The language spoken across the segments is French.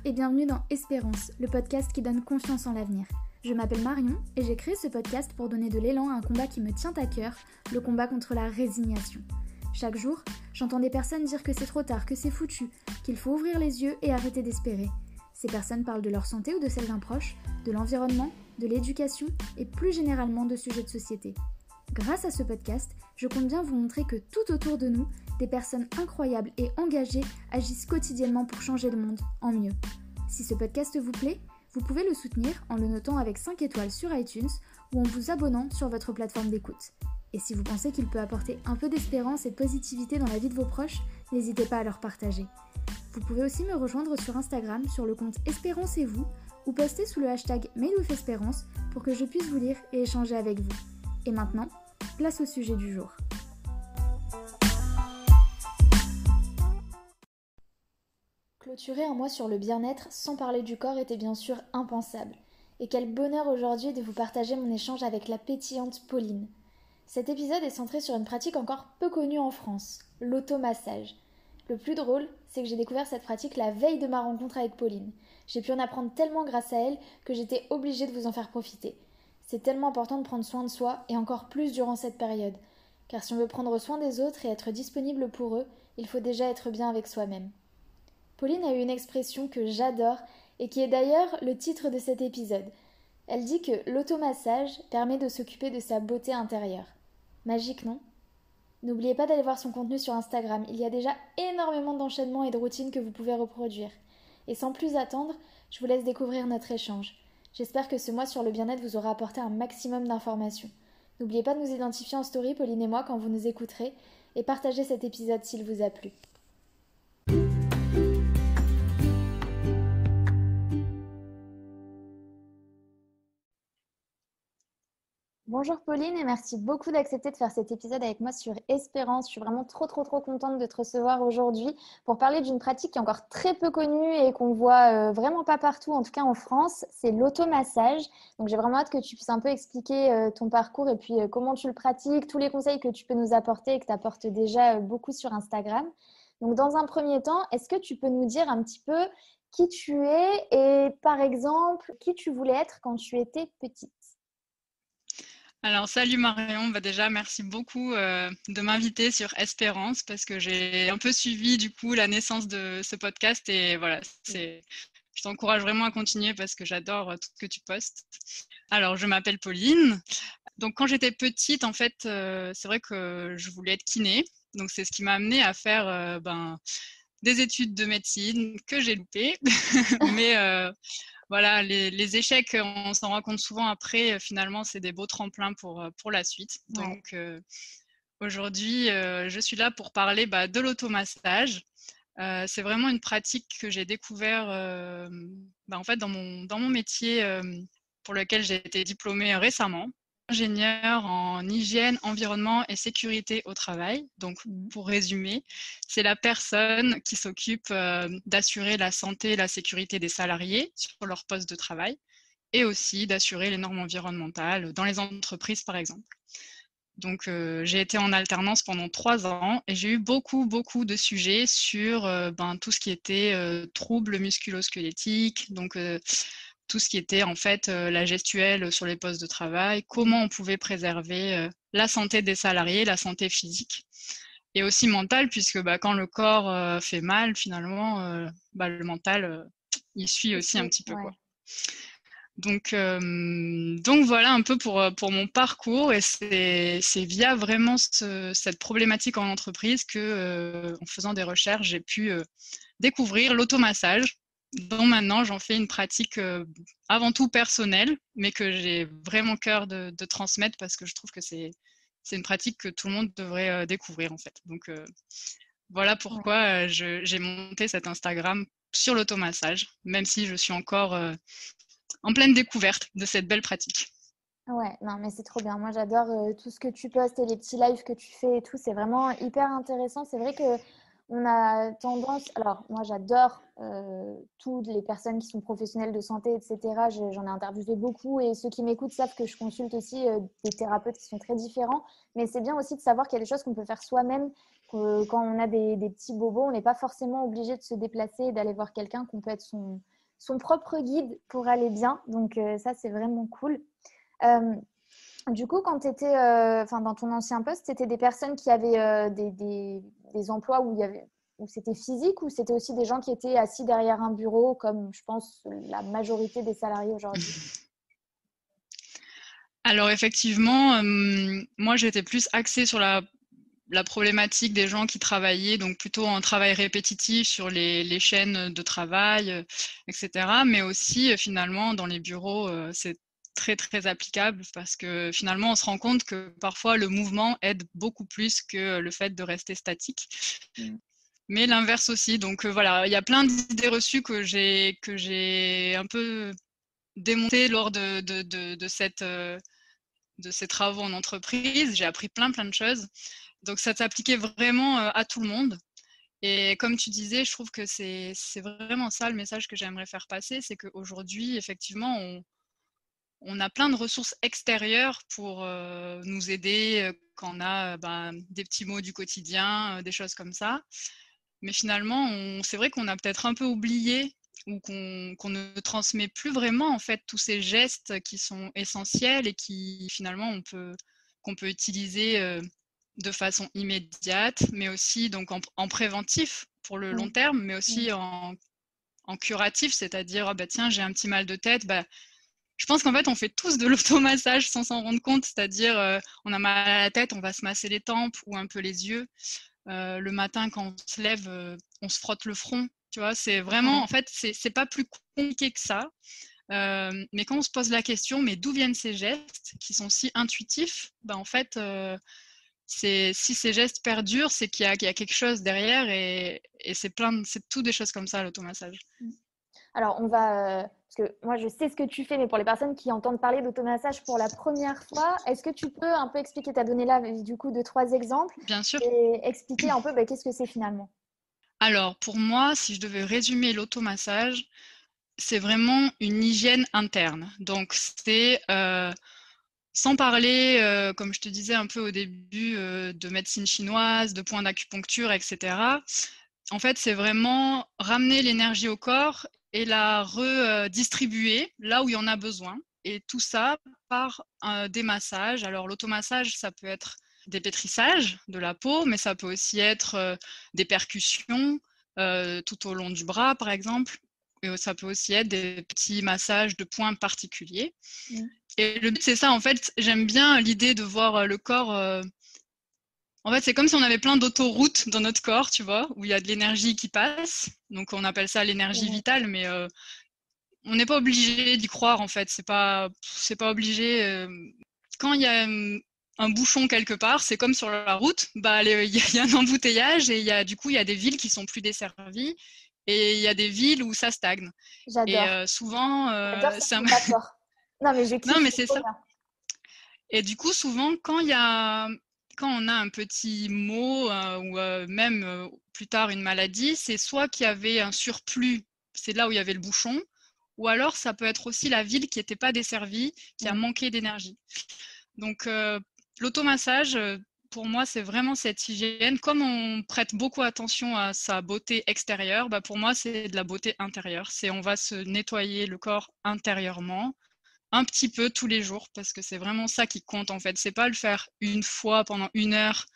et bienvenue dans Espérance, le podcast qui donne confiance en l'avenir. Je m'appelle Marion et j'ai créé ce podcast pour donner de l'élan à un combat qui me tient à cœur, le combat contre la résignation. Chaque jour, j'entends des personnes dire que c'est trop tard, que c'est foutu, qu'il faut ouvrir les yeux et arrêter d'espérer. Ces personnes parlent de leur santé ou de celle d'un proche, de l'environnement, de l'éducation et plus généralement de sujets de société. Grâce à ce podcast, je compte bien vous montrer que tout autour de nous, des personnes incroyables et engagées agissent quotidiennement pour changer le monde en mieux. Si ce podcast vous plaît, vous pouvez le soutenir en le notant avec 5 étoiles sur iTunes ou en vous abonnant sur votre plateforme d'écoute. Et si vous pensez qu'il peut apporter un peu d'espérance et de positivité dans la vie de vos proches, n'hésitez pas à leur partager. Vous pouvez aussi me rejoindre sur Instagram sur le compte Espérance et vous ou poster sous le hashtag #MadeWithEspérance pour que je puisse vous lire et échanger avec vous. Et maintenant, place au sujet du jour. Clôturer un mois sur le bien-être sans parler du corps était bien sûr impensable. Et quel bonheur aujourd'hui de vous partager mon échange avec la pétillante Pauline. Cet épisode est centré sur une pratique encore peu connue en France, l'automassage. Le plus drôle, c'est que j'ai découvert cette pratique la veille de ma rencontre avec Pauline. J'ai pu en apprendre tellement grâce à elle que j'étais obligée de vous en faire profiter. C'est tellement important de prendre soin de soi et encore plus durant cette période. Car si on veut prendre soin des autres et être disponible pour eux, il faut déjà être bien avec soi-même. Pauline a eu une expression que j'adore et qui est d'ailleurs le titre de cet épisode. Elle dit que l'automassage permet de s'occuper de sa beauté intérieure. Magique, non ? N'oubliez pas d'aller voir son contenu sur Instagram, il y a déjà énormément d'enchaînements et de routines que vous pouvez reproduire. Et sans plus attendre, je vous laisse découvrir notre échange. J'espère que ce mois sur le bien-être vous aura apporté un maximum d'informations. N'oubliez pas de nous identifier en story, Pauline et moi, quand vous nous écouterez, et partagez cet épisode s'il vous a plu. Bonjour Pauline et merci beaucoup d'accepter de faire cet épisode avec moi sur Espérance. Je suis vraiment trop contente de te recevoir aujourd'hui pour parler d'une pratique qui est encore très peu connue et qu'on voit vraiment pas partout, en tout cas en France, c'est l'automassage. Donc j'ai vraiment hâte que tu puisses un peu expliquer ton parcours et puis comment tu le pratiques, tous les conseils que tu peux nous apporter et que tu apportes déjà beaucoup sur Instagram. Donc dans un premier temps, est-ce que tu peux nous dire un petit peu qui tu es et par exemple qui tu voulais être quand tu étais petite ? Alors, salut Marion, déjà merci beaucoup de m'inviter sur Espérance parce que j'ai un peu suivi du coup la naissance de ce podcast et voilà, je t'encourage vraiment à continuer parce que j'adore tout ce que tu postes. Alors, je m'appelle Pauline. Donc, quand j'étais petite, en fait, c'est vrai que je voulais être kiné. Donc, c'est ce qui m'a amenée à faire des études de médecine que j'ai loupées. Mais voilà, les échecs, on s'en rend compte souvent après. Finalement, c'est des beaux tremplins pour la suite. Ouais. Donc, aujourd'hui, je suis là pour parler de l'automassage. C'est vraiment une pratique que j'ai découvert en fait, dans mon métier pour lequel j'ai été diplômée récemment. Ingénieur en hygiène, environnement et sécurité au travail. Donc, pour résumer, c'est la personne qui s'occupe d'assurer la santé et la sécurité des salariés sur leur poste de travail et aussi d'assurer les normes environnementales dans les entreprises, par exemple. Donc, j'ai été en alternance pendant 3 ans et j'ai eu beaucoup de sujets sur tout ce qui était troubles musculo-squelettiques, donc tout ce qui était en fait la gestuelle sur les postes de travail, comment on pouvait préserver la santé des salariés, la santé physique et aussi mentale, puisque quand le corps fait mal, finalement, le mental, il suit aussi un petit peu, quoi. Donc voilà un peu pour mon parcours et c'est via vraiment cette problématique en entreprise que en faisant des recherches, j'ai pu découvrir l'automassage, dont maintenant j'en fais une pratique avant tout personnelle, mais que j'ai vraiment cœur de transmettre parce que je trouve que c'est une pratique que tout le monde devrait découvrir en fait. Donc voilà pourquoi j'ai monté cet Instagram sur l'automassage, même si je suis encore en pleine découverte de cette belle pratique. Ouais, non, mais c'est trop bien. Moi, j'adore tout ce que tu postes et les petits lives que tu fais et tout. C'est vraiment hyper intéressant. C'est vrai que on a tendance… Alors, moi, j'adore toutes les personnes qui sont professionnelles de santé, etc. J'en ai interviewé beaucoup et ceux qui m'écoutent savent que je consulte aussi des thérapeutes qui sont très différents. Mais c'est bien aussi de savoir qu'il y a des choses qu'on peut faire soi-même. Quand on a des petits bobos, on n'est pas forcément obligé de se déplacer et d'aller voir quelqu'un, qu'on peut être son propre guide pour aller bien. Donc ça, c'est vraiment cool. Euh, du coup, quand tu étais dans ton ancien poste, c'était des personnes qui avaient des emplois où c'était physique ou c'était aussi des gens qui étaient assis derrière un bureau, comme je pense la majorité des salariés aujourd'hui? Alors effectivement, moi j'étais plus axée sur la problématique des gens qui travaillaient, donc plutôt en travail répétitif sur les chaînes de travail, etc. Mais aussi finalement dans les bureaux, c'est très très applicable parce que finalement on se rend compte que parfois le mouvement aide beaucoup plus que le fait de rester statique. Mais l'inverse aussi. Donc voilà, il y a plein d'idées reçues que j'ai un peu démontées lors de ces travaux en entreprise. J'ai appris plein de choses. Donc ça s'appliquait vraiment à tout le monde. Et comme tu disais, je trouve que c'est vraiment ça le message que j'aimerais faire passer, c'est qu'aujourd'hui, effectivement, on a plein de ressources extérieures pour nous aider quand on a des petits mots du quotidien, des choses comme ça. Mais finalement, c'est vrai qu'on a peut-être un peu oublié ou qu'on ne transmet plus vraiment en fait tous ces gestes qui sont essentiels et qui finalement qu'on peut utiliser de façon immédiate, mais aussi donc en préventif pour le long terme, mais aussi en curatif, c'est-à-dire tiens, j'ai un petit mal de tête, je pense qu'en fait on fait tous de l'automassage sans s'en rendre compte, c'est-à-dire on a mal à la tête, on va se masser les tempes ou un peu les yeux. Le matin, quand on se lève, on se frotte le front. Tu vois, c'est vraiment, en fait, c'est pas plus compliqué que ça. Mais quand on se pose la question, mais d'où viennent ces gestes qui sont si intuitifs, en fait, si ces gestes perdurent, c'est qu'il y a quelque chose derrière et c'est tout des choses comme ça, l'automassage. Alors, on va, parce que moi, je sais ce que tu fais, mais pour les personnes qui entendent parler d'automassage pour la première fois, est-ce que tu peux un peu expliquer, tu as donné là, du coup, 2-3 exemples, Bien sûr. et expliquer un peu qu'est-ce que c'est finalement? Alors, pour moi, si je devais résumer l'automassage, c'est vraiment une hygiène interne. Donc, c'est sans parler, comme je te disais un peu au début, de médecine chinoise, de points d'acupuncture, etc. En fait, c'est vraiment ramener l'énergie au corps et la redistribuer là où il y en a besoin. Et tout ça par des massages. Alors, l'automassage, ça peut être des pétrissages de la peau, mais ça peut aussi être des percussions tout au long du bras, par exemple. Et ça peut aussi être des petits massages de points particuliers. Et le but, c'est ça, en fait, j'aime bien l'idée de voir le corps. En fait, c'est comme si on avait plein d'autoroutes dans notre corps, tu vois, où il y a de l'énergie qui passe. Donc, on appelle ça l'énergie vitale, mais on n'est pas obligé d'y croire, en fait. C'est pas obligé. Quand il y a un bouchon quelque part, c'est comme sur la route, il y a un embouteillage et du coup, il y a des villes qui sont plus desservies et il y a des villes où ça stagne. Et J'adore. souvent, J'adore cette c'est un... métaphore. Non, mais je Non, kiffe, mais c'est c'est trop ça. bien. Et du coup, souvent, quand on a un petit mot ou même plus tard une maladie, c'est soit qu'il y avait un surplus, c'est là où il y avait le bouchon, ou alors ça peut être aussi la ville qui n'était pas desservie, qui a manqué d'énergie. Donc, l'automassage, pour moi, c'est vraiment cette hygiène. Comme on prête beaucoup attention à sa beauté extérieure, pour moi, c'est de la beauté intérieure. On va se nettoyer le corps intérieurement un petit peu tous les jours parce que c'est vraiment ça qui compte en fait. C'est pas le faire une fois pendant 1 heure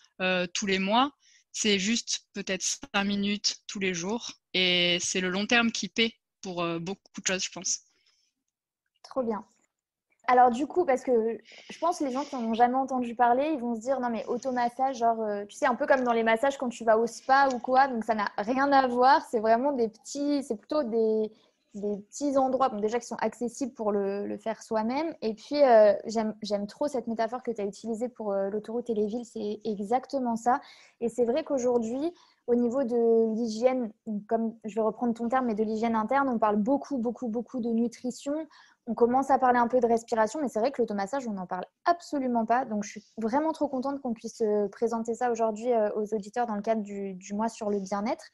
tous les mois, c'est juste peut-être 5 minutes tous les jours et c'est le long terme qui paie pour beaucoup de choses, je pense. Trop bien. Alors du coup, parce que je pense que les gens qui n'en ont jamais entendu parler, ils vont se dire non mais automassage, genre tu sais un peu comme dans les massages quand tu vas au spa ou quoi, donc ça n'a rien à voir. C'est vraiment c'est plutôt des petits endroits, bon, déjà qui sont accessibles pour le faire soi-même. Et puis j'aime trop cette métaphore que tu as utilisée pour l'autoroute et les villes, c'est exactement ça. Et c'est vrai qu'aujourd'hui, au niveau de l'hygiène, comme je vais reprendre ton terme, mais de l'hygiène interne, on parle beaucoup, beaucoup, beaucoup de nutrition. On commence à parler un peu de respiration, mais c'est vrai que l'automassage, on n'en parle absolument pas. Donc, je suis vraiment trop contente qu'on puisse présenter ça aujourd'hui aux auditeurs dans le cadre du mois sur le bien-être.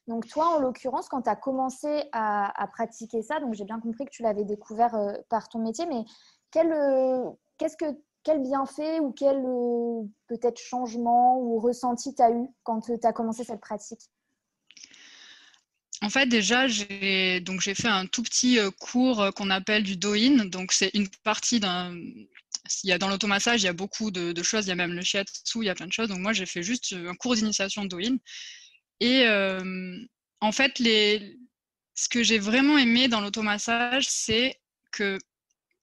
Donc, toi, en l'occurrence, quand tu as commencé à pratiquer ça, donc j'ai bien compris que tu l'avais découvert par ton métier, mais quel bienfait ou quel peut-être changement ou ressenti tu as eu quand tu as commencé cette pratique? En fait, déjà, j'ai fait un tout petit cours qu'on appelle du Do-in. Donc, c'est une partie d'un. Dans l'automassage, il y a beaucoup de choses. Il y a même le shiatsu, il y a plein de choses. Donc, moi, j'ai fait juste un cours d'initiation Do-in. Et en fait, ce que j'ai vraiment aimé dans l'automassage, c'est que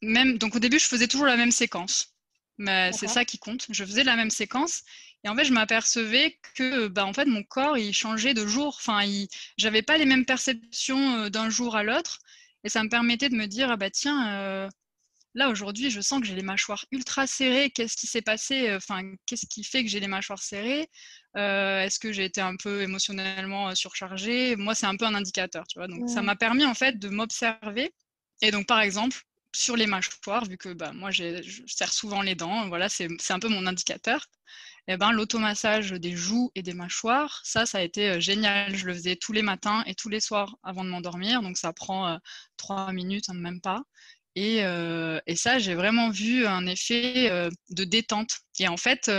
donc au début, je faisais toujours la même séquence. Mais c'est ça qui compte. Je faisais la même séquence. Et en fait, je m'apercevais que en fait, mon corps, il changeait de jour. Enfin, j'avais pas les mêmes perceptions d'un jour à l'autre. Et ça me permettait de me dire, tiens, là, aujourd'hui, je sens que j'ai les mâchoires ultra serrées. Qu'est-ce qui s'est passé? Enfin, qu'est-ce qui fait que j'ai les mâchoires serrées? Est-ce que j'ai été un peu émotionnellement surchargée? Moi, c'est un peu un indicateur, tu vois. Donc, ça m'a permis, en fait, de m'observer. Et donc, par exemple, sur les mâchoires, vu que moi, je serre souvent les dents, voilà, c'est un peu mon indicateur. Et l'automassage des joues et des mâchoires, ça a été génial. Je le faisais tous les matins et tous les soirs avant de m'endormir. Donc, ça prend 3 minutes, même pas. Et ça, j'ai vraiment vu un effet de détente. Et en fait,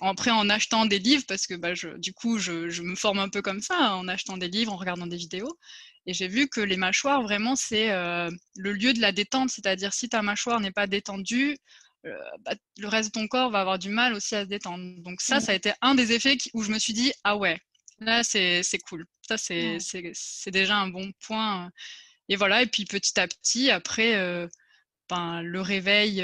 après, en achetant des livres, parce que du coup, je me forme un peu comme ça, en achetant des livres, en regardant des vidéos. Et j'ai vu que les mâchoires, vraiment, c'est le lieu de la détente. C'est-à-dire, si ta mâchoire n'est pas détendue, le reste de ton corps va avoir du mal aussi à se détendre. Donc ça a été un des effets où je me suis dit, ah ouais, là, c'est cool. Ça, c'est déjà un bon point. Et voilà, et puis petit à petit, après, le réveil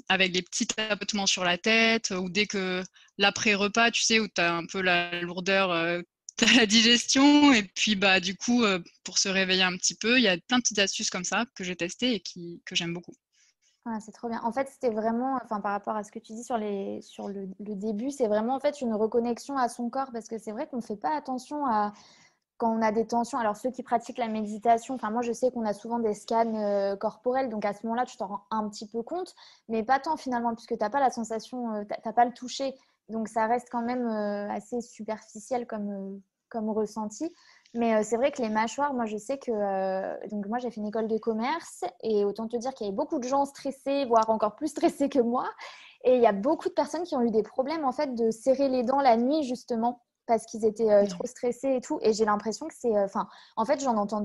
avec les petits tapotements sur la tête, ou dès que l'après-repas, tu sais, où tu as un peu la lourdeur, tu as la digestion, et puis du coup, pour se réveiller un petit peu, il y a plein de petites astuces comme ça que j'ai testées et que j'aime beaucoup. Ah, c'est trop bien. En fait, c'était vraiment, enfin, par rapport à ce que tu dis sur le début, c'est vraiment en fait une reconnexion à son corps parce que c'est vrai qu'on ne fait pas attention à quand on a des tensions. Alors, ceux qui pratiquent la méditation, enfin, moi, je sais qu'on a souvent des scans corporels, donc à ce moment-là, tu t'en rends un petit peu compte, mais pas tant finalement, puisque tu n'as pas la sensation, tu n'as pas le toucher, donc ça reste quand même assez superficiel comme ressenti. Mais c'est vrai que les mâchoires, moi je sais que donc moi j'ai fait une école de commerce et autant te dire qu'il y avait beaucoup de gens stressés, voire encore plus stressés que moi. Et il y a beaucoup de personnes qui ont eu des problèmes en fait de serrer les dents la nuit justement parce qu'ils étaient trop stressés et tout. Et j'ai l'impression que c'est, en fait j'en entends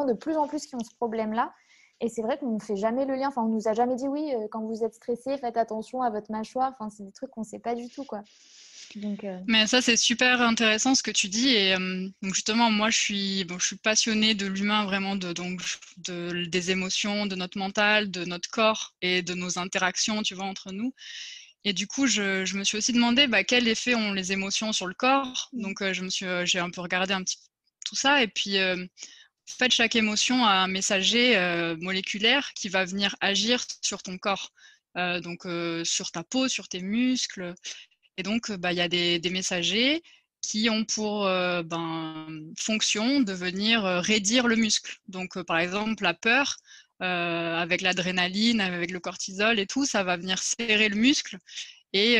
de plus en plus qui ont ce problème-là. Et c'est vrai qu'on ne fait jamais le lien. Enfin, on nous a jamais dit oui, quand vous êtes stressé, faites attention à votre mâchoire. Enfin, c'est des trucs qu'on ne sait pas du tout, quoi. Donc, Mais ça, c'est super intéressant ce que tu dis. Et donc justement, moi, je suis passionnée de l'humain, vraiment, des émotions, de notre mental, de notre corps et de nos interactions, tu vois, entre nous. Et du coup, je me suis aussi demandé quel effet ont les émotions sur le corps. Donc, j'ai un peu regardé un petit peu tout ça. Et puis, en fait, chaque émotion a un messager moléculaire qui va venir agir sur ton corps. Donc, sur ta peau, sur tes muscles. Et donc, il y a des messagers qui ont pour fonction de venir raidir le muscle. Donc, par exemple, la peur, avec l'adrénaline, avec le cortisol et tout, ça va venir serrer le muscle. Et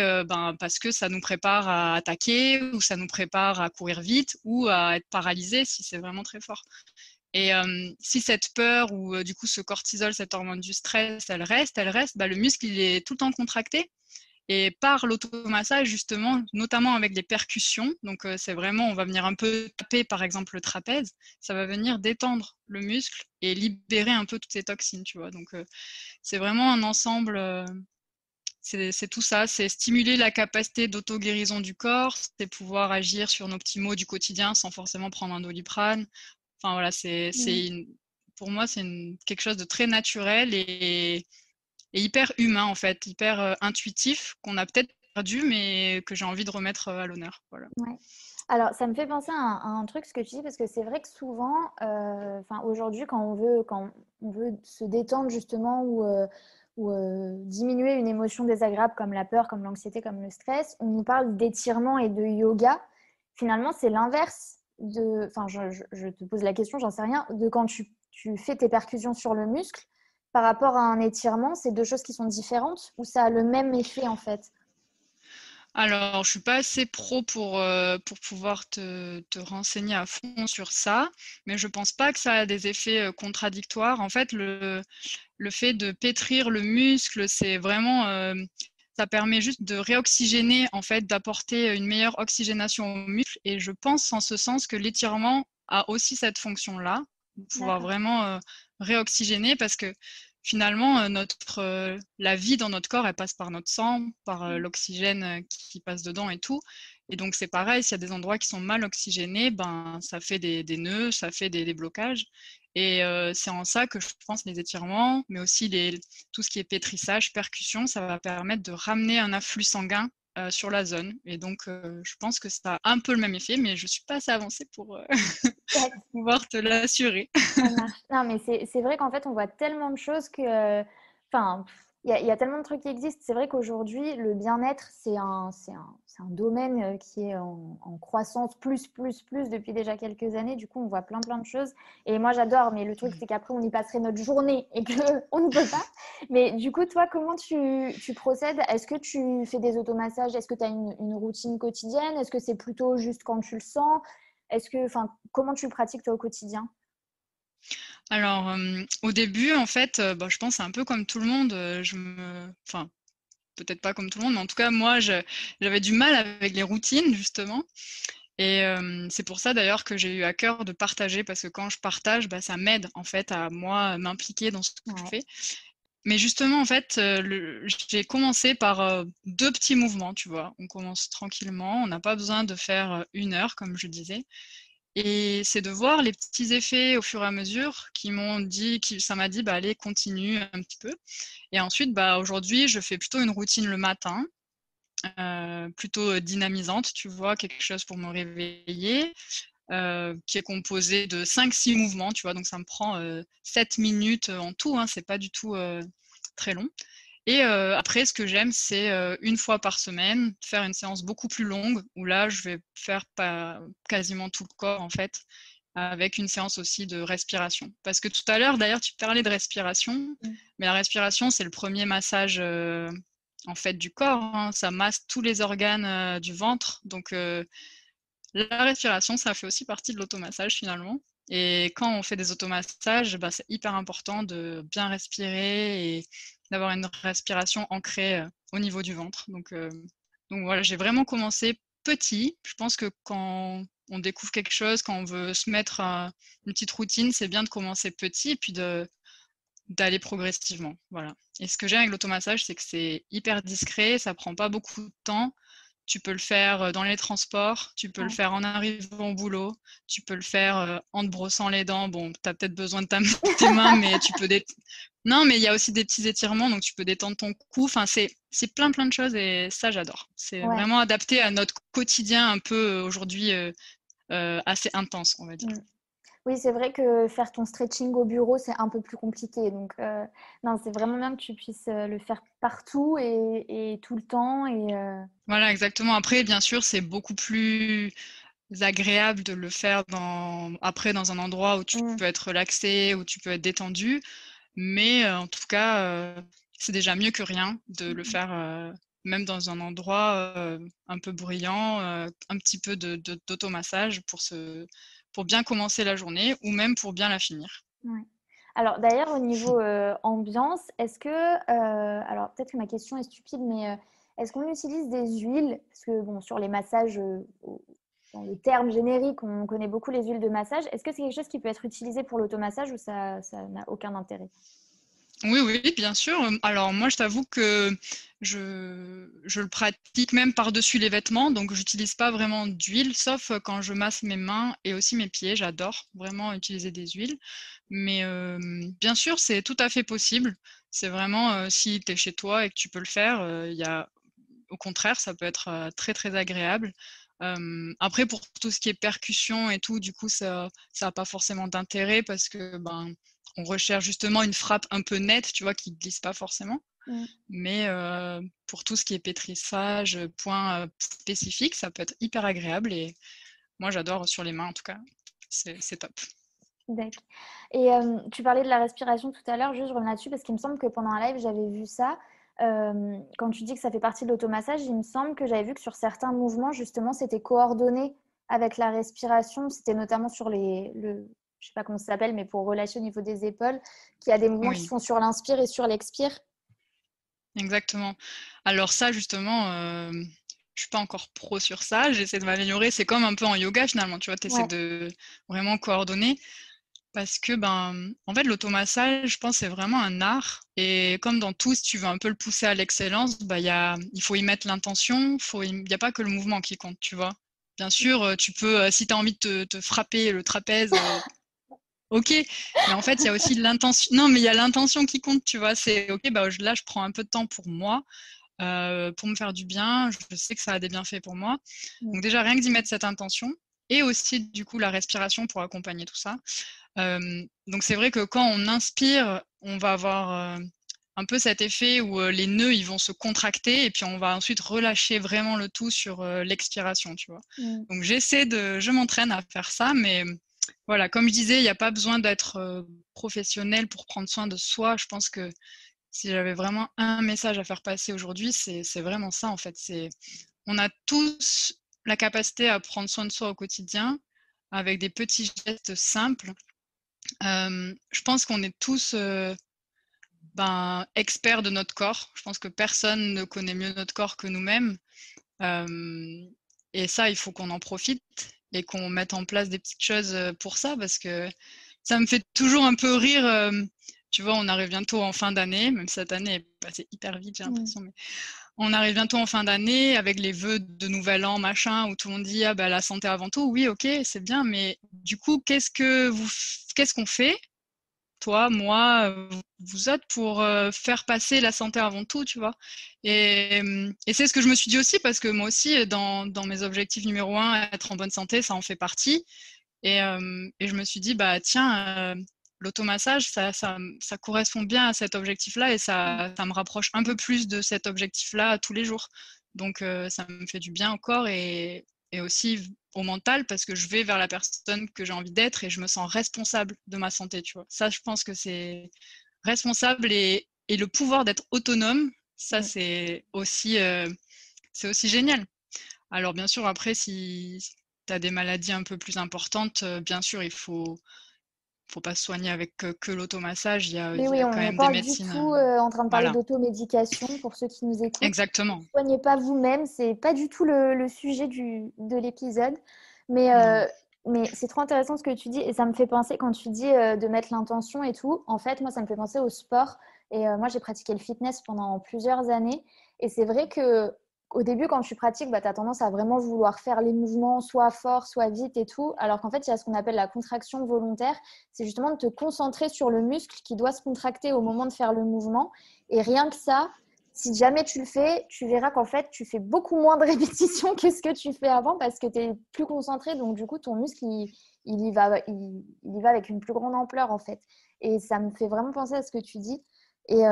parce que ça nous prépare à attaquer, ou ça nous prépare à courir vite, ou à être paralysé si c'est vraiment très fort. Et si cette peur ou du coup ce cortisol, cette hormone du stress, elle reste, le muscle il est tout le temps contracté. Et par l'automassage, justement, notamment avec des percussions, donc c'est vraiment, on va venir un peu taper, par exemple, le trapèze, ça va venir détendre le muscle et libérer un peu toutes ces toxines, tu vois. Donc, c'est vraiment un ensemble, c'est tout ça, c'est stimuler la capacité d'auto-guérison du corps, c'est pouvoir agir sur nos petits maux du quotidien sans forcément prendre un Doliprane. Enfin, voilà, pour moi, c'est quelque chose de très naturel et hyper humain en fait, hyper intuitif, qu'on a peut-être perdu, mais que j'ai envie de remettre à l'honneur. Voilà. ouais. Alors, ça me fait penser à un truc, ce que tu dis, parce que c'est vrai que souvent, aujourd'hui, quand on veut se détendre justement ou diminuer une émotion désagréable comme la peur, comme l'anxiété, comme le stress, on nous parle d'étirement et de yoga. Finalement, c'est l'inverse de. Enfin, je te pose la question, j'en sais rien, de quand tu fais tes percussions sur le muscle par rapport à un étirement, c'est deux choses qui sont différentes ou ça a le même effet en fait? Alors, je suis pas assez pro pour pouvoir te renseigner à fond sur ça, mais je pense pas que ça a des effets contradictoires. En fait, le fait de pétrir le muscle, c'est vraiment ça permet juste de réoxygéner, en fait, d'apporter une meilleure oxygénation aux muscles. Et je pense en ce sens que l'étirement a aussi cette fonction-là, de pouvoir D'accord. vraiment réoxygéner, parce que finalement, la vie dans notre corps, elle passe par notre sang, par l'oxygène qui passe dedans et tout. Et donc, c'est pareil, s'il y a des endroits qui sont mal oxygénés, ben, ça fait des nœuds, ça fait des blocages. Et c'est en ça que je pense les étirements, mais aussi tout ce qui est pétrissage, percussion, ça va permettre de ramener un afflux sanguin sur la zone. Et donc, je pense que ça a un peu le même effet, mais je ne suis pas assez avancée pour pouvoir te l'assurer. Ça marche. Non, mais c'est vrai qu'en fait, on voit tellement de choses que, enfin, il y a tellement de trucs qui existent. C'est vrai qu'aujourd'hui, le bien-être, c'est un domaine qui est en croissance plus depuis déjà quelques années. Du coup, on voit plein de choses. Et moi, j'adore. Mais le truc, c'est qu'après, on y passerait notre journée et qu'on ne peut pas. Mais du coup, toi, comment tu procèdes? Est-ce que tu fais des automassages? Est-ce que tu as une routine quotidienne? Est-ce que c'est plutôt juste quand tu le sens? Enfin, comment tu le pratiques toi au quotidien? Alors, au début, en fait, bah, je pense c'est un peu comme tout le monde, enfin, peut-être pas comme tout le monde, mais en tout cas, moi, j'avais du mal avec les routines, justement. Et c'est pour ça, d'ailleurs, que j'ai eu à cœur de partager, parce que quand je partage, bah, ça m'aide, en fait, à moi, m'impliquer dans ce que je Ouais. fais. Mais justement, en fait, j'ai commencé par, 2 petits mouvements, tu vois? On commence tranquillement, on n'a pas besoin de faire, 1 heure, comme je disais. Et c'est de voir les petits effets au fur et à mesure ça m'a dit: «Bah, allez, continue un petit peu». Et ensuite, bah, aujourd'hui, je fais plutôt une routine le matin, plutôt, dynamisante, tu vois? Quelque chose pour me réveiller, qui est composé de 5-6 mouvements, tu vois? Donc ça me prend, 7 minutes, en tout, hein, c'est pas du tout, très long. Et après, ce que j'aime, c'est, 1 fois par semaine, faire une séance beaucoup plus longue où là, je vais faire pas quasiment tout le corps, en fait, avec une séance aussi de respiration. Parce que tout à l'heure, d'ailleurs, tu parlais de respiration, Mmh. mais la respiration, c'est le premier massage, en fait, du corps, hein. Ça masse tous les organes, du ventre. Donc la respiration, ça fait aussi partie de l'automassage, finalement. Et quand on fait des automassages, bah, c'est hyper important de bien respirer et d'avoir une respiration ancrée, au niveau du ventre. Donc voilà, j'ai vraiment commencé petit. Je pense que quand on découvre quelque chose, quand on veut se mettre, une petite routine, c'est bien de commencer petit et puis d'aller progressivement, voilà. Et ce que j'aime avec l'automassage, c'est que c'est hyper discret, ça prend pas beaucoup de temps. Tu peux le faire, dans les transports, tu peux le Ouais. faire en arrivant au boulot, tu peux le faire, en te brossant les dents. Bon, tu as peut-être besoin de tes mains, mais tu peux non, mais il y a aussi des petits étirements, donc tu peux détendre ton cou. Enfin, c'est plein de choses et ça, j'adore. C'est Ouais. vraiment adapté à notre quotidien un peu, aujourd'hui, assez intense, on va dire. Mmh. Oui, c'est vrai que faire ton stretching au bureau, c'est un peu plus compliqué. Donc, non, c'est vraiment bien que tu puisses le faire partout et tout le temps. Voilà, exactement. Après, bien sûr, c'est beaucoup plus agréable de le faire après dans un endroit où tu Mmh. peux être relaxé, où tu peux être détendu. Mais, en tout cas, c'est déjà mieux que rien de le Mmh. faire, même dans un endroit, un peu bruyant, un petit peu d'automassage pour bien commencer la journée ou même pour bien la finir. Ouais. Alors d'ailleurs, au niveau ambiance, est-ce que, alors peut-être que ma question est stupide, mais est-ce qu'on utilise des huiles? Parce que bon, sur les massages, dans le terme générique, on connaît beaucoup les huiles de massage. Est-ce que c'est quelque chose qui peut être utilisé pour l'automassage ou ça n'a aucun intérêt? Oui, oui, bien sûr. Alors moi, je t'avoue que je le pratique même par-dessus les vêtements, donc j'utilise pas vraiment d'huile, sauf, quand je masse mes mains et aussi mes pieds. J'adore vraiment utiliser des huiles. Mais, bien sûr, c'est tout à fait possible. C'est vraiment, si tu es chez toi et que tu peux le faire, il y a au contraire, ça peut être, très agréable. Après pour tout ce qui est percussion et tout, du coup, ça a pas forcément d'intérêt parce que, ben, on recherche justement une frappe un peu nette, tu vois? Qui glisse pas forcément. Mmh. Mais, pour tout ce qui est pétrissage, points, spécifiques, ça peut être hyper agréable et moi j'adore sur les mains en tout cas. C'est top. D'accord. Et tu parlais de la respiration tout à l'heure, juste je reviens là-dessus parce qu'il me semble que pendant un live, j'avais vu ça. Quand tu dis que ça fait partie de l'automassage, il me semble que j'avais vu que sur certains mouvements, justement, c'était coordonné avec la respiration. C'était notamment sur je sais pas comment ça s'appelle, mais pour relâcher au niveau des épaules, qu'il y a des mouvements qui se Oui. font sur l'inspire et sur l'expire. exactement. Alors ça, justement, je suis pas encore pro sur ça. J'essaie de m'améliorer. C'est comme un peu en yoga, finalement, tu vois? Tu essaies Ouais. de vraiment coordonner parce que, en fait, l'automassage, je pense, c'est vraiment un art et comme dans tout, si tu veux un peu le pousser à l'excellence, il faut y mettre l'intention, il y a pas que le mouvement qui compte, tu vois? Bien sûr, tu peux, si tu as envie de te frapper le trapèze, OK, mais en fait, il y a aussi l'intention. Non, mais il y a l'intention qui compte, tu vois? C'est OK, là, je prends un peu de temps pour moi, pour me faire du bien. Je sais que ça a des bienfaits pour moi. Mm. Donc déjà, rien que d'y mettre cette intention et aussi, du coup, la respiration pour accompagner tout ça. Donc c'est vrai que quand on inspire, on va avoir, un peu cet effet où, les nœuds, ils vont se contracter et puis on va ensuite relâcher vraiment le tout sur, l'expiration, tu vois? Mm. Donc je m'entraîne à faire ça, mais voilà, comme je disais, il y a pas besoin d'être, professionnel pour prendre soin de soi. Je pense que si j'avais vraiment un message à faire passer aujourd'hui, c'est vraiment ça, en fait. On a tous la capacité à prendre soin de soi au quotidien avec des petits gestes simples. Je pense qu'on est tous, experts de notre corps. Je pense que personne ne connaît mieux notre corps que nous-mêmes. Hem et ça, il faut qu'on en profite et qu'on mette en place des petites choses, pour ça parce que ça me fait toujours un peu rire, tu vois? On arrive bientôt en fin d'année, même cette année est passée hyper vite, j'ai Mm. l'impression, mais on arrive bientôt en fin d'année avec les vœux de nouvel an, machin, où tout le monde dit: «Ah la santé avant tout». Oui, OK, c'est bien, mais du coup, qu'est-ce qu'on fait toi, moi, vous êtes pour, faire passer la santé avant tout, tu vois? Et c'est ce que je me suis dit aussi parce que moi aussi, dans mes objectifs numéro un, être en bonne santé, ça en fait partie et je me suis dit: «Bah, tiens, l'automassage, ça correspond bien à cet objectif-là et ça me rapproche un peu plus de cet objectif-là tous les jours». Donc ça me fait du bien au corps et aussi au mental parce que je vais vers la personne que j'ai envie d'être et je me sens responsable de ma santé, tu vois? Ça, je pense que c'est responsable et le pouvoir d'être autonome, ça, Mm. c'est aussi génial. Alors bien sûr, après, si tu as des maladies un peu plus importantes, bien sûr, il faut pas se soigner avec que l'automassage. Mais Il y oui, a on quand n'est même des pas du médecines, tout en train de parler voilà, d'automédication pour ceux qui nous écoutent. Ne exactement. soignez pas vous-même, c'est pas du tout le sujet de l'épisode. Mais, Non. euh, mais c'est trop intéressant ce que tu dis et ça me fait penser quand tu dis de mettre l'intention et tout. En fait, moi, ça me fait penser au sport. Et moi, j'ai pratiqué le fitness pendant plusieurs années. Et c'est vrai que au début, quand tu pratiques, tu as tendance à vraiment vouloir faire les mouvements soit fort, soit vite et tout. Alors qu'en fait, il y a ce qu'on appelle la contraction volontaire. C'est justement de te concentrer sur le muscle qui doit se contracter au moment de faire le mouvement. Et rien que ça, si jamais tu le fais, tu verras qu'en fait, tu fais beaucoup moins de répétitions que ce que tu fais avant parce que tu es plus concentré. Donc, du coup, ton muscle, il y va avec une plus grande ampleur, en fait. Et ça me fait vraiment penser à ce que tu dis. Et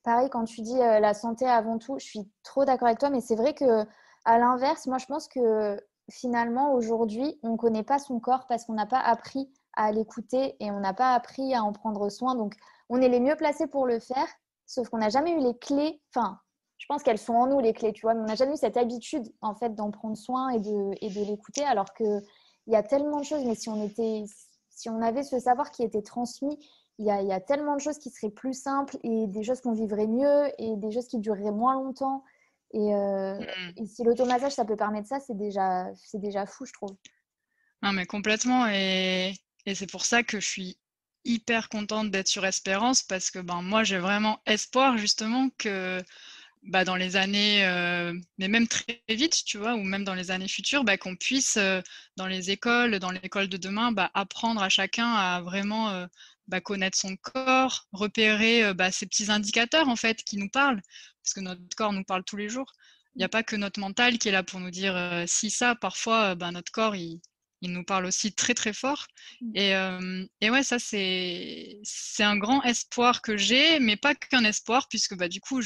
pareil, quand tu dis la santé avant tout, je suis trop d'accord avec toi. Mais c'est vrai que à l'inverse, moi, je pense que finalement, aujourd'hui, on ne connaît pas son corps parce qu'on n'a pas appris à l'écouter et on n'a pas appris à en prendre soin. Donc, on est les mieux placés pour le faire, sauf qu'on n'a jamais eu les clés. Enfin, je pense qu'elles sont en nous, les clés, tu vois. Mais on n'a jamais eu cette habitude, en fait, d'en prendre soin et de l'écouter, alors qu'il y a tellement de choses. Mais si on avait ce savoir qui était transmis, il y a tellement de choses qui seraient plus simples et des choses qu'on vivrait mieux et des choses qui dureraient moins longtemps. Et, euh, Mmh. et si l'automassage, ça peut permettre ça, c'est déjà fou, je trouve. Non, mais complètement et c'est pour ça que je suis hyper contente d'être sur Espérance parce que, moi, j'ai vraiment espoir justement que, dans les années, mais même très vite, tu vois? Ou même dans les années futures, qu'on puisse, dans l'école de demain, apprendre à chacun à vraiment, connaître son corps, repérer, ces petits indicateurs, en fait, qui nous parlent. Parce que notre corps nous parle tous les jours. Il y a pas que notre mental qui est là pour nous dire, ci, ça. Parfois, notre corps, il nous parle aussi très, très fort et ouais, ça, c'est un grand espoir que j'ai, mais pas qu'un espoir puisque, du coup,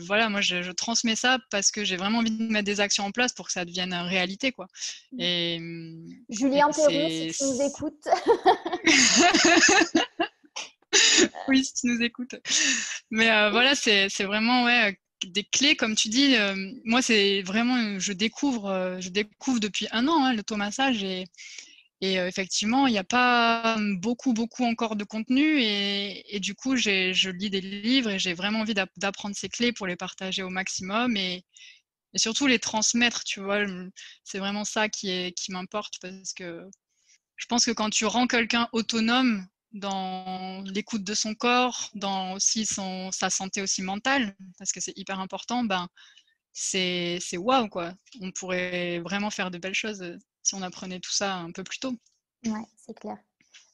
voilà, moi, je transmets ça parce que j'ai vraiment envie de mettre des actions en place pour que ça devienne, réalité, quoi et et Julien Perron, si tu nous écoutes. oui, si tu nous écoutes. Mais voilà, c'est vraiment, ouais, des clés comme tu dis, moi, c'est vraiment, je découvre depuis un an, hein, l'automassage Et effectivement, il n'y a pas beaucoup encore de contenu et du coup, je lis des livres et j'ai vraiment envie d'apprendre ces clés pour les partager au maximum et surtout les transmettre, tu vois? C'est vraiment ça qui m'importe parce que je pense que quand tu rends quelqu'un autonome dans l'écoute de son corps, dans aussi sa santé aussi mentale, parce que c'est hyper important, ben, c'est waouh, quoi. On pourrait vraiment faire de belles choses, si on apprenait tout ça un peu plus tôt. Ouais, c'est clair.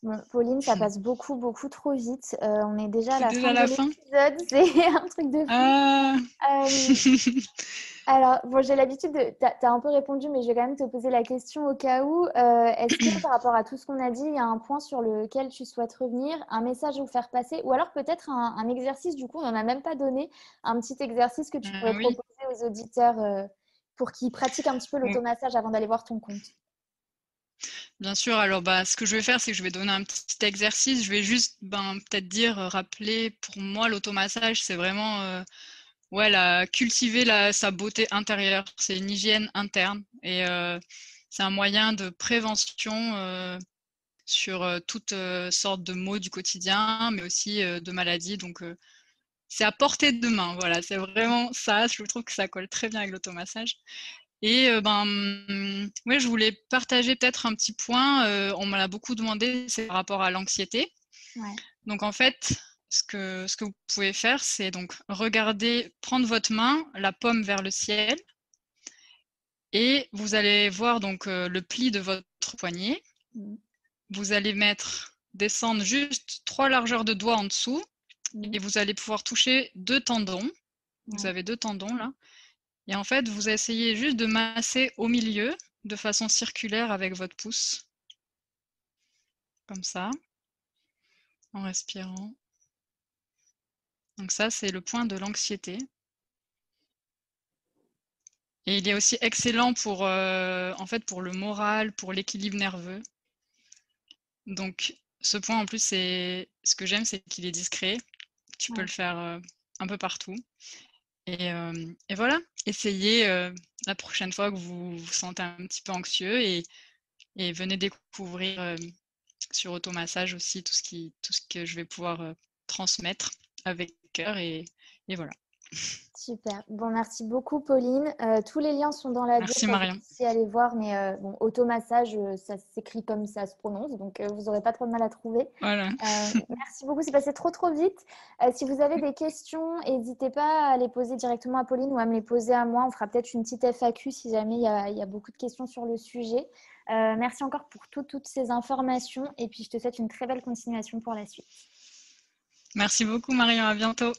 Bon, Pauline, ça passe beaucoup trop vite. On est déjà à C'est la fin déjà de la fin? l'épisode. C'est un truc de fou. Ah! Euh, alors, bon, j'ai l'habitude de... T'as un peu répondu, mais je vais quand même te poser la question au cas où. Est-ce que par rapport à tout ce qu'on a dit, il y a un point sur lequel tu souhaites revenir, un message à vous faire passer, ou alors peut-être un exercice, du coup, on n'en a même pas donné, un petit exercice que tu pourrais Oui. proposer aux auditeurs pour qu'ils pratiquent un petit peu Mmh. l'automassage avant d'aller voir ton compte. Bien sûr, alors bah, ce que je vais faire, c'est que je vais donner un petit exercice. Je vais juste peut-être dire, rappeler pour moi l'automassage, c'est vraiment ouais, cultiver sa beauté intérieure. C'est une hygiène interne et c'est un moyen de prévention sur toutes sortes de maux du quotidien, mais aussi de maladies. Donc c'est à portée de main, voilà, c'est vraiment ça. Je trouve que ça colle très bien avec l'automassage. Et ouais, je voulais partager peut-être un petit point, on me l'a beaucoup demandé, c'est par rapport à l'anxiété. Ouais. Donc en fait, ce que vous pouvez faire, c'est donc prendre votre main, la paume vers le ciel et vous allez voir donc le pli de votre poignet. Mmh. Vous allez descendre juste 3 largeurs de doigts en dessous Mmh. et vous allez pouvoir toucher 2 tendons. Vous Ouais. avez 2 tendons là et en fait, vous essayez juste de masser au milieu de façon circulaire avec votre pouce, comme ça, en respirant. Donc ça, c'est le point de l'anxiété. Et il est aussi excellent pour, en fait, pour le moral, pour l'équilibre nerveux. Donc ce point, en plus, ce que j'aime, c'est qu'il est discret. Tu peux Ouais. le faire un peu partout. Et voilà, essayez la prochaine fois que vous vous sentez un petit peu anxieux et venez découvrir sur Automassage aussi tout ce que je vais pouvoir transmettre avec cœur et voilà. Super. Bon, merci beaucoup, Pauline. Tous les liens sont dans la bio Merci pour que vous Marion. puissiez aller voir. Mais bon, automassage, ça s'écrit comme ça se prononce. Donc, vous n'aurez pas trop de mal à trouver. Voilà. Merci beaucoup. C'est passé trop vite. Si vous avez des questions, n'hésitez pas à les poser directement à Pauline ou à me les poser à moi. On fera peut-être une petite FAQ si jamais il y a beaucoup de questions sur le sujet. Merci encore pour toutes ces informations. Et puis, je te souhaite une très belle continuation pour la suite. Merci beaucoup Marion, à bientôt.